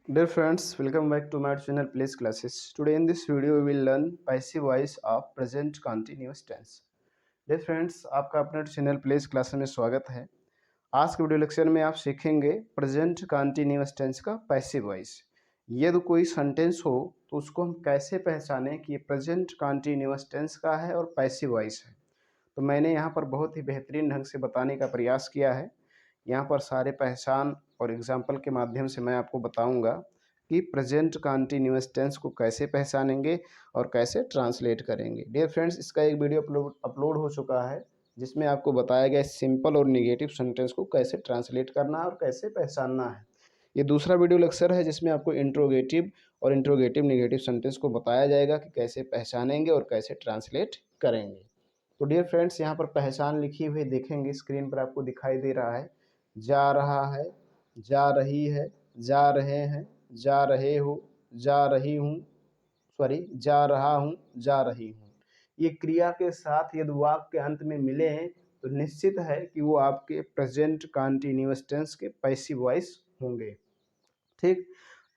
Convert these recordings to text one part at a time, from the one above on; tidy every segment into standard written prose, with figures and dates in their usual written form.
Dear friends, welcome back to my channel Place Classes. Today in this video we will learn passive voice of present continuous tense. Dear friends, आपका अपने channel place class में स्वागत है। आज के video lecture में आप सीखेंगे प्रेजेंट कंटिन्यूअस टेंस का पैसिव वॉइस। यदि कोई सेंटेंस हो तो उसको हम कैसे पहचानें कि ये प्रेजेंट कंटिन्यूअस टेंस का है और पैसिव वॉइस है। तो मैंने यहाँ पर बहुत ही बेहतरीन ढंग से बताने का प्रयास किया है। यहाँ पर सारे पहचान और एग्जाम्पल के माध्यम से मैं आपको बताऊंगा कि प्रेजेंट कंटिन्यूअस टेंस को कैसे पहचानेंगे और कैसे ट्रांसलेट करेंगे। डियर फ्रेंड्स, इसका एक वीडियो अपलोड हो चुका है जिसमें आपको बताया गया सिंपल और निगेटिव सेंटेंस को कैसे ट्रांसलेट करना है और कैसे पहचानना है। ये दूसरा वीडियो लेक्चर है जिसमें आपको इंट्रोगेटिव और इंट्रोगेटिव निगेटिव सेंटेंस को बताया जाएगा कि कैसे पहचानेंगे और कैसे ट्रांसलेट करेंगे। तो डियर फ्रेंड्स, यहाँ पर पहचान लिखी हुई देखेंगे, स्क्रीन पर आपको दिखाई दे रहा है। जा रहा है, जा रही है, जा रहे हैं, जा रहे हो, जा रही हूँ, सॉरी जा रहा हूँ, जा रही हूँ। ये क्रिया के साथ यदि वाक्य के अंत में मिले हैं तो निश्चित है कि वो आपके प्रेजेंट कंटिन्यूअस टेंस के पैसिव वॉइस होंगे। ठीक,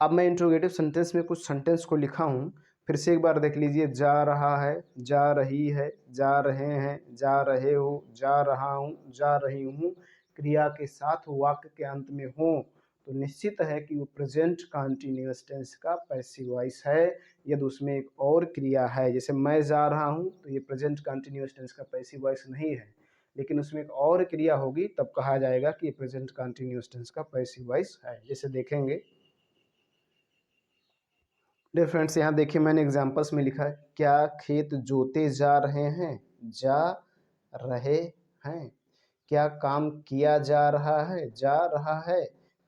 अब मैं इंट्रोगेटिव सेंटेंस में कुछ सेंटेंस को लिखा हूँ, फिर से एक बार देख लीजिए। जा रहा है, जा रही है, जा रहे हैं, जा रहे हो, जा रहा हूँ, जा रही हूँ क्रिया के साथ वाक्य के अंत में हो तो निश्चित है कि वो प्रेजेंट कंटिन्यूअस टेंस का पैसिव वॉइस है। यदि उसमें एक और क्रिया है, जैसे मैं जा रहा हूँ, तो ये प्रेजेंट कंटिन्यूअस टेंस का पैसिव वॉइस नहीं है, लेकिन उसमें एक और क्रिया होगी तब कहा जाएगा कि ये प्रेजेंट कंटिन्यूअस टेंस का पैसिव वॉइस है। जैसे देखेंगे, डियर फ्रेंड्स, यहाँ देखिए मैंने एग्जांपल्स में लिखा है, क्या खेत जोते जा रहे हैं, जा रहे हैं। क्या काम किया जा रहा है, जा रहा है।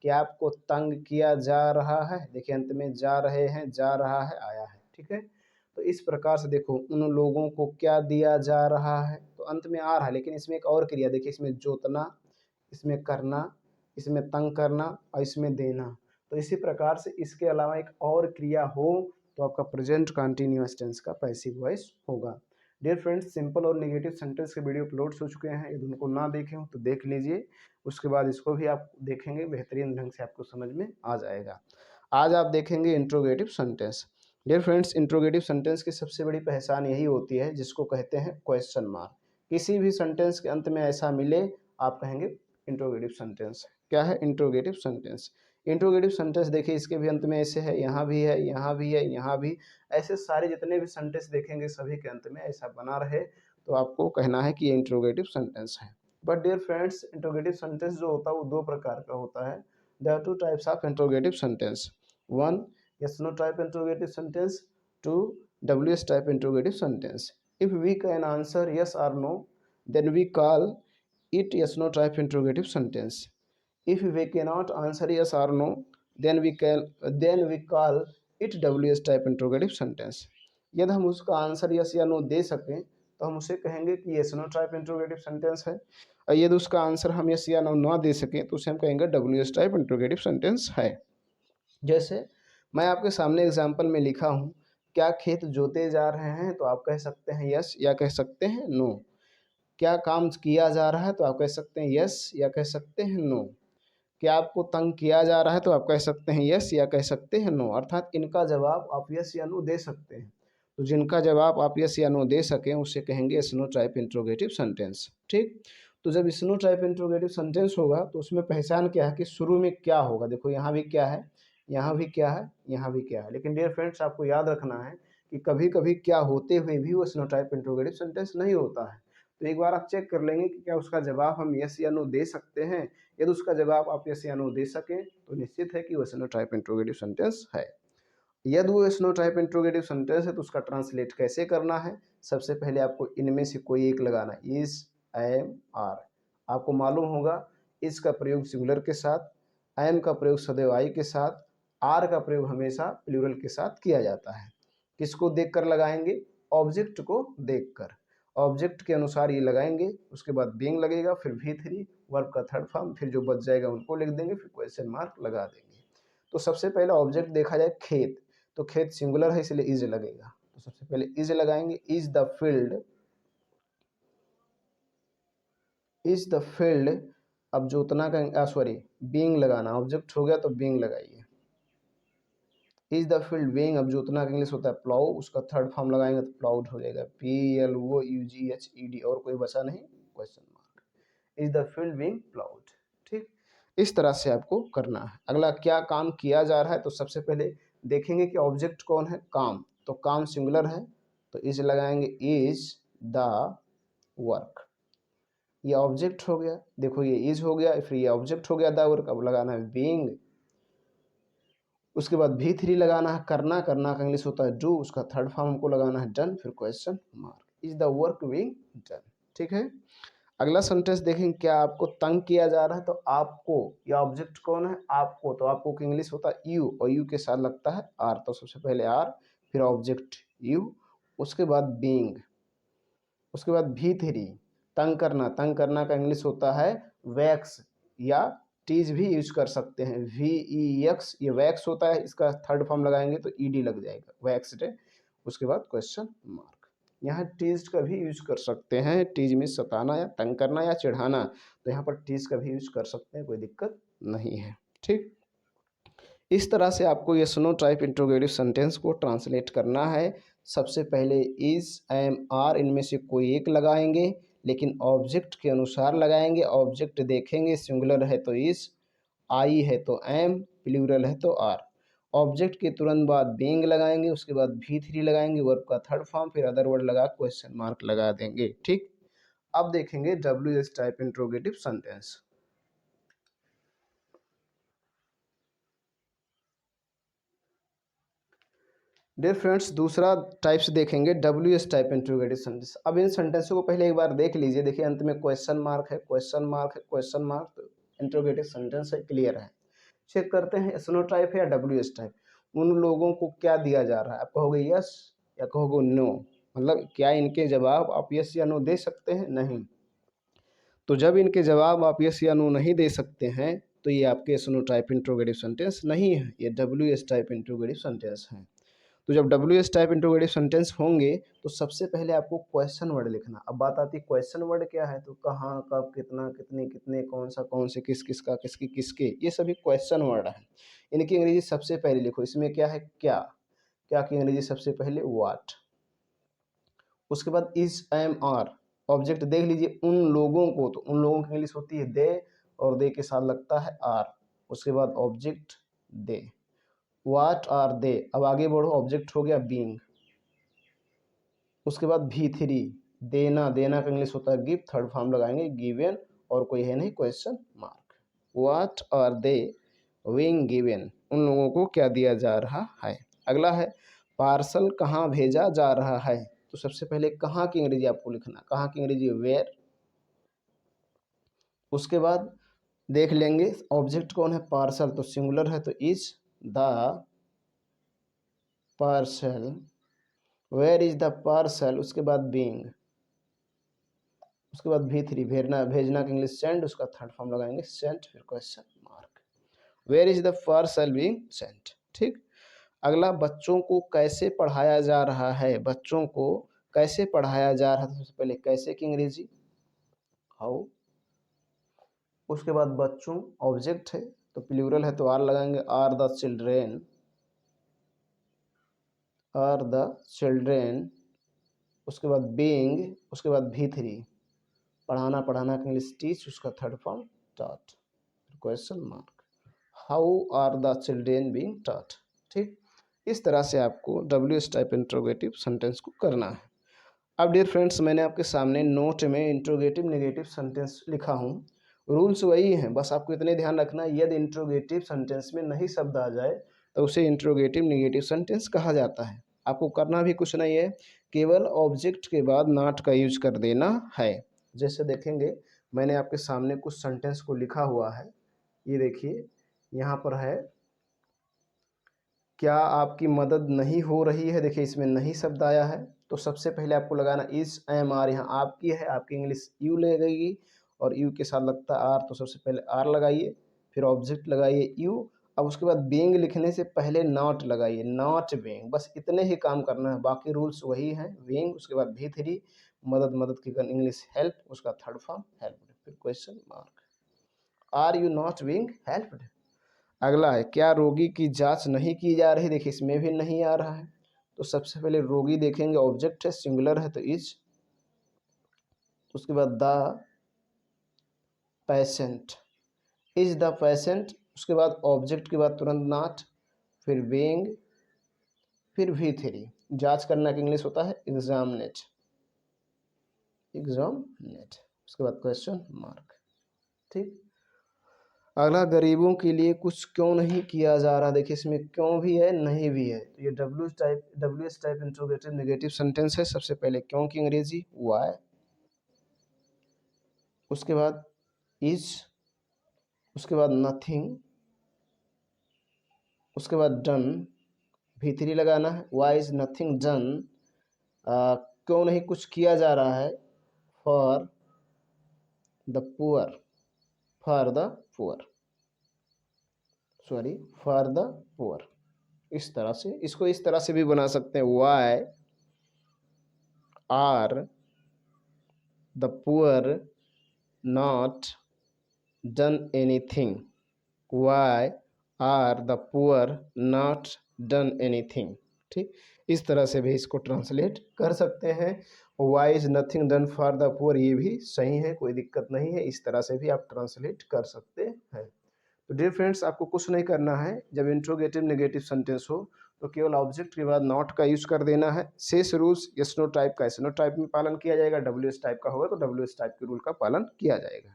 क्या आपको तंग किया जा रहा है, देखिए अंत में जा रहे हैं, जा रहा है आया है। ठीक है, तो इस प्रकार से देखो, उन लोगों को क्या दिया जा रहा है, तो अंत में आ रहा है, लेकिन इसमें एक और क्रिया देखिए, इसमें जोतना, इसमें करना, इसमें तंग करना और इसमें देना। तो इसी प्रकार से इसके अलावा एक और क्रिया हो तो आपका प्रेजेंट कंटिन्यूअस टेंस का पैसिव वॉइस होगा। डियर फ्रेंड्स, सिंपल और नेगेटिव सेंटेंस के वीडियो अपलोड हो चुके हैं, यदि उनको ना देखे हो तो देख लीजिए, उसके बाद इसको भी आप देखेंगे, बेहतरीन ढंग से आपको समझ में आ जाएगा। आज आप देखेंगे interrogative sentence. Dear friends, interrogative sentence की सबसे बड़ी पहचान यही होती है जिसको कहते हैं क्वेश्चन मार्क। किसी भी सेंटेंस के अंत में ऐसा मिले आप कहेंगे इंट्रोगेटिव सेंटेंस। क्या है इंट्रोगेटिव सेंटेंस? इंट्रोगेटिव सेंटेंस देखिए, इसके भी अंत में ऐसे है, यहाँ भी है, यहाँ भी है, यहाँ भी, ऐसे सारे जितने भी सेंटेंस देखेंगे सभी के अंत में ऐसा बना रहे तो आपको कहना है कि ये इंट्रोगेटिव सेंटेंस है। But dear friends, interrogative sentence जो होता है वो दो प्रकार का होता है। There are two types of interrogative sentence. One, yes no type interrogative sentence. Two, ws type interrogative sentence. If we can answer yes or no, then we call it yes no type interrogative sentence. If we cannot answer yes or no, then we call it ws type interrogative sentence. यदि हम उसका answer yes या no दे सकें तो हम उसे कहेंगे कि yes no type interrogative sentence है, और यदि उसका आंसर हम यस या नो ना दे सकें तो उसे हम कहेंगे W S type interrogative sentence है। जैसे मैं आपके सामने एग्जाम्पल में लिखा हूँ, क्या खेत जोते जा रहे हैं, तो आप कह सकते हैं यस या कह सकते हैं नो। क्या काम किया जा रहा है, तो आप कह सकते हैं यस या कह सकते हैं नो। क्या आपको तंग किया जा रहा है, तो आप कह सकते हैं यस या कह सकते हैं नो। अर्थात इनका जवाब आप यस या नो दे सकते हैं। तो जिनका जवाब आप यस या नो दे सकें उसे कहेंगे स्नो टाइप इंट्रोगेटिव सेंटेंस। ठीक, तो जब स्नो टाइप इंट्रोगेटिव सेंटेंस होगा तो उसमें पहचान क्या है कि शुरू में क्या होगा। देखो यहाँ भी क्या है, यहाँ भी क्या है, यहाँ भी क्या है, लेकिन डियर फ्रेंड्स आपको याद रखना है कि कभी कभी क्या होते हुए भी वो स्नो टाइप इंट्रोगेटिव सेंटेंस नहीं होता है। तो एक बार आप चेक कर लेंगे कि क्या उसका जवाब हम यस या नो दे सकते हैं। यदि उसका जवाब आप यस या नो दे सकें तो निश्चित है कि वो स्नो टाइप इंट्रोगेटिव सेंटेंस है। यदि वो स्नो टाइप इंट्रोगेटिव सेंटेंस है तो उसका ट्रांसलेट कैसे करना है? सबसे पहले आपको इनमें से कोई एक लगाना, इज, एम, आर। आपको मालूम होगा इज का प्रयोग सिंगुलर के साथ, एम का प्रयोग सदैव आई के साथ, आर का प्रयोग हमेशा प्लूरल के साथ किया जाता है। किसको देखकर लगाएंगे? ऑब्जेक्ट को देखकर। ऑब्जेक्ट के अनुसार ये लगाएंगे, उसके बाद बीइंग लगेगा, फिर V3 वर्ब का थर्ड फॉर्म, फिर जो बच जाएगा उनको लिख देंगे, फिर क्वेश्चन मार्क लगा देंगे। तो सबसे पहले ऑब्जेक्ट देखा जाए खेत, तो खेत सिंगुलर है इसलिए इज लगेगा, तो सबसे पहले इज लगाएंगे। Is the field, is the field. अब जोतना का सॉरी बीइंग लगाना, ऑब्जेक्ट हो गया तो बीइंग लगाइए। इज द फील्ड बीइंग, अब जोतना का इंग्लिश होता है प्लाउ, उसका थर्ड फॉर्म लगाएंगे तो प्लाउड हो जाएगा, PLOUGHED, और कोई बचा नहीं, question mark. Is the field being ploughed. ठीक, इस तरह से आपको करना है। अगला, क्या काम किया जा रहा है, तो सबसे पहले देखेंगे कि ऑब्जेक्ट कौन है, काम, तो काम सिंगुलर है तो इज लगाएंगे, इज द वर्क, ये ऑब्जेक्ट हो गया, देखो ये इज हो गया, फिर ये ऑब्जेक्ट हो गया द वर्क, अब लगाना है बीइंग, उसके बाद भी3 लगाना है, करना, करना का इंग्लिश होता है डू, उसका थर्ड फॉर्म हमको लगाना है डन, फिर question mark, is the work being done. ठीक है, अगला सेंटेंस देखेंगे, क्या आपको तंग किया जा रहा है, तो आपको, या ऑब्जेक्ट कौन है, आपको, तो आपको का इंग्लिश होता है यू, और यू के साथ लगता है आर, तो सबसे पहले आर, फिर ऑब्जेक्ट यू, उसके बाद बीइंग, उसके बाद भी3, तंग करना, तंग करना का इंग्लिश होता है वैक्स, या टीज भी यूज कर सकते हैं, VEX, ये वैक्स होता है, इसका थर्ड फॉर्म लगाएंगे तो ED लग जाएगा, वैक्सड। उसके बाद क्वेश्चन मार्क, यहाँ टीज का भी यूज कर सकते हैं, टीज में सताना या तंग करना या चिढ़ाना, तो यहाँ पर टीज का भी यूज कर सकते हैं, कोई दिक्कत नहीं है। ठीक, इस तरह से आपको ये सुनो टाइप इंट्रोगेटिव सेंटेंस को ट्रांसलेट करना है। सबसे पहले इज, एम, आर, इनमें से कोई एक लगाएंगे, लेकिन ऑब्जेक्ट के अनुसार लगाएंगे, ऑब्जेक्ट देखेंगे, सिंगुलर है तो इज, आई है तो एम, प्लूरल है तो आर, ऑब्जेक्ट के तुरंत बाद बीइंग लगाएंगे, उसके बाद भी3 लगाएंगे, वर्ब का थर्ड फॉर्म, फिर अदर वर्ड लगा क्वेश्चन मार्क लगा देंगे। ठीक, अब देखेंगे WH type interrogative sentence. Dear friends, दूसरा टाइप्स देखेंगे WH टाइप इंट्रोगेटिव सेंटेंस। अब इन सेंटेंसों को पहले एक बार देख लीजिए, देखिए अंत में क्वेश्चन मार्क है, क्वेश्चन मार्क है, क्वेश्चन मार्क, तो इंट्रोगेटिव सेंटेंस है, क्लियर है। चेक करते हैं SNO टाइप है या WH टाइप, उन लोगों को क्या दिया जा रहा है, आप कहोगे यस या कहोगे नो, मतलब क्या इनके जवाब आप यस या नो दे सकते हैं, नहीं, तो जब इनके जवाब आप यस या नो नहीं दे सकते हैं तो ये आपके SNO टाइप इंट्रोगेटिव सेंटेंस नहीं है, ये WH टाइप इंट्रोगेटिव सेंटेंस है। तो जब WH टाइप इंट्रोगेटिव सेंटेंस होंगे तो सबसे पहले आपको क्वेश्चन वर्ड लिखना। अब बात आती है क्वेश्चन वर्ड क्या है, तो कहाँ, कब, कितना, कितने, कितने, कौन सा, कौन से, किस, किसका, किसकी, किसके, ये सभी क्वेश्चन वर्ड है। इनकी अंग्रेजी सबसे पहले लिखो, इसमें क्या है, क्या, क्या की अंग्रेजी सबसे पहले व्हाट, उसके बाद इज, एम, आर, ऑब्जेक्ट देख लीजिए उन लोगों को, तो उन लोगों की इंग्लिश होती है दे, और दे के साथ लगता है आर, उसके बाद object they, what are they, अब आगे बढ़ो, ऑब्जेक्ट हो गया बीइंग, उसके बाद भी3, देना, देना का इंग्लिश होता है गिव, थर्ड फॉर्म लगाएंगे गिवन, और कोई है नहीं, question mark, what are they being given, उन लोगों को क्या दिया जा रहा है। अगला है पार्सल कहाँ भेजा जा रहा है, तो सबसे पहले कहाँ की अंग्रेजी आपको लिखना, कहाँ की अंग्रेजी वेयर, उसके बाद देख लेंगे ऑब्जेक्ट कौन है, पार्सल, तो सिंगुलर है तो is the parcel, where is the parcel, उसके बाद बीइंग, उसके बाद भी3, भेजना, भेजना का इंग्लिश सेंड, उसका थर्ड फॉर्म लगाएंगे सेंट, फिर question mark, where is the parcel being sent. ठीक, अगला बच्चों को कैसे पढ़ाया जा रहा है, बच्चों को कैसे पढ़ाया जा रहा है, तो सबसे पहले कैसे की अंग्रेजी हाउ, उसके बाद बच्चों ऑब्जेक्ट है तो प्लूरल है तो आर लगाएंगे, are the children, are the children, उसके बाद बीइंग, उसके बाद भी3, पढ़ाना, पढ़ाना का इंग्लिश टीच, उसका third form taught, question mark, how are the children being taught. ठीक, इस तरह से आपको WH टाइप इंट्रोगेटिव सेंटेंस को करना है। अब डियर फ्रेंड्स, मैंने आपके सामने नोट में इंट्रोगेटिव नेगेटिव सेंटेंस लिखा हूँ, रूल्स वही हैं, बस आपको इतने ध्यान रखना है, यदि इंट्रोगेटिव सेंटेंस में नहीं शब्द आ जाए तो उसे इंट्रोगेटिव नेगेटिव सेंटेंस कहा जाता है। आपको करना भी कुछ नहीं है, केवल ऑब्जेक्ट के बाद नॉट का यूज कर देना है। जैसे देखेंगे, मैंने आपके सामने कुछ सेंटेंस को लिखा हुआ है, ये देखिए यहाँ पर है, क्या आपकी मदद नहीं हो रही है, देखिए इसमें नहीं शब्द आया है, तो सबसे पहले आपको लगाना इज, एम, आर, यहाँ आपकी है, आपकी इंग्लिश यू लगेगी, और यू के साथ लगता है आर, तो सबसे पहले आर लगाइए, फिर ऑब्जेक्ट लगाइए यू, अब उसके बाद बीइंग लिखने से पहले नॉट लगाइए, नॉट बीइंग, बस इतने ही काम करना है, बाकी रूल्स वही हैं, बीइंग, उसके बाद भी3, मदद, मदद की इंग्लिश हेल्प, उसका थर्ड फॉर्म हेल्प, फिर question mark, are you not being helped. अगला है क्या रोगी की जांच नहीं की जा रही, देखिए इसमें भी नहीं आ रहा है। तो सबसे पहले रोगी देखेंगे, ऑब्जेक्ट है, सिंगुलर है तो इज, उसके बाद the patient, is the patient, उसके बाद ऑब्जेक्ट के बाद तुरंत नॉट, फिर बीइंग, फिर V3। जांच करना का इंग्लिश होता है एग्जामिनेट, एग्जामिनेट, उसके बाद क्वेश्चन मार्क। ठीक, अगला गरीबों के लिए कुछ क्यों नहीं किया जा रहा, देखिए इसमें क्यों भी है नहीं भी है, तो ये W S type interrogative negative sentence है। सबसे पहले क्यों की अंग्रेजी वाई, उसके बाद इज, उसके बाद नथिंग, उसके बाद डन, V3 लगाना है, वाई इज नथिंग डन, क्यों नहीं कुछ किया जा रहा है, for the poor, for the poor, sorry for the poor. इस तरह से, इसको इस तरह से भी बना सकते हैं, why are the poor not done anything, why are the poor not done anything. ठीक, इस तरह से भी इसको ट्रांसलेट कर सकते हैं। Why is nothing done for the poor, ये भी सही है, कोई दिक्कत नहीं है, इस तरह से भी आप ट्रांसलेट कर सकते हैं। तो डियर फ्रेंड्स, आपको कुछ नहीं करना है, जब इंट्रोगेटिव नेगेटिव सेंटेंस हो तो केवल ऑब्जेक्ट के बाद नॉट का यूज कर देना है। शेष रूल्स यस नो टाइप का, यस नो टाइप में पालन किया जाएगा, डब्ल्यू एस टाइप का होगा तो डब्ल्यू एस टाइप के रूल का पालन किया जाएगा।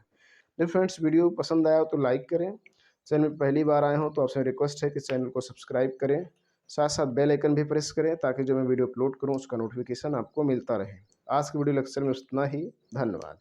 डियर फ्रेंड्स, वीडियो पसंद आया हो तो लाइक करें, चैनल में पहली बार आए हो तो आपसे रिक्वेस्ट है कि चैनल को सब्सक्राइब करें, साथ साथ बेल आइकन भी प्रेस करें ताकि जो मैं वीडियो अपलोड करूं उसका नोटिफिकेशन आपको मिलता रहे। आज के वीडियो लेक्चर में उतना ही, धन्यवाद।